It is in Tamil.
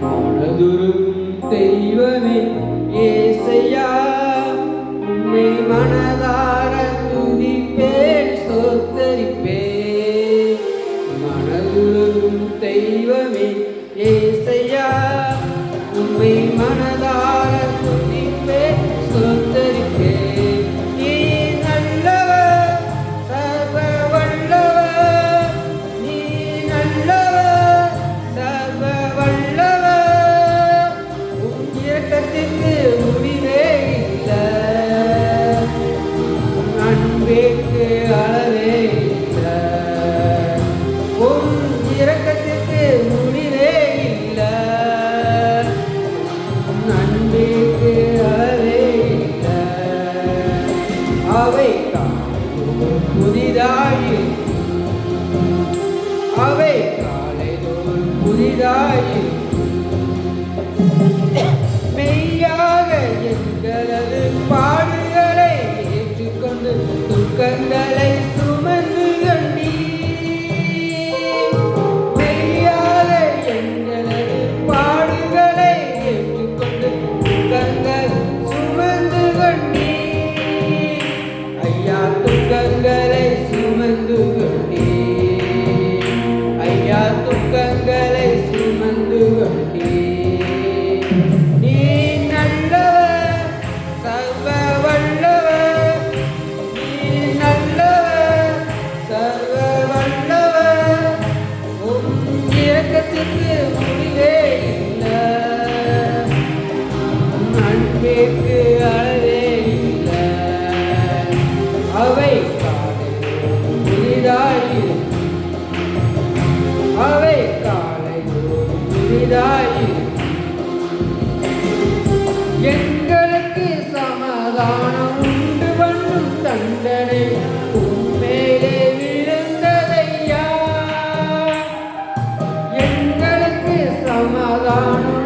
மனதுருகும் தெய்வமே ஏசையா, உம்மை மனதார துதிப்பேன் ஸ்தோத்தரிப்பேன். மனதுருகும் தெய்வமே ஏசையா, உம்மை மனதார துதிப்பேன் ஸ்தோத்தரிப்பேன். நீ நல்லவர், சர்வ வல்லவர், நீ நல்லவர், சர்வ வல்லவர். உம் இரக்கத்திற்கு முடிவே இல்லை, உம் அன்பிற்கு அளவே இல்லை. உம் இரக்கத்திற்கு முடிவே இல்லை, உம் அன்பிற்கு அளவே இல்லை. அவை காலைதோறும் புதிதாயிருக்கும், அவை காலைதோறும் புதிதாயிருக்கும். மெய்யாக எங்களது பாடுகளை ஏற்றுக்கொண்டு துக்கங்களை சுமந்து கண்டீர். மெய்யாக எங்களது பாடுகளை ஏற்றுக்கொண்டு துக்கங்கள் சுமந்து கண்டீர். ஐயா துக்கங்களை சுமந்து கண்டீர், ஐயா துக்கங்களை சுமந்து கண்டீர். நீ நல்லவர், சர்வ வல்லவர், நீ நல்லவர், சர்வ வல்லவர். உம் இரக்கத்திற்கு முடிவே இல்லை, உம் அன்பிற்கு அளவே இல்லை. அவை காலைதோறும் புதிதாயிருக்கும், அவை காலைதோறும் புதிதாயிருக்கும். எங்களுக்கு சமாதானம் உண்டு பண்ணும் தண்டனை உம்மேலே விழுந்ததையா. எங்களுக்கு சமாதானம்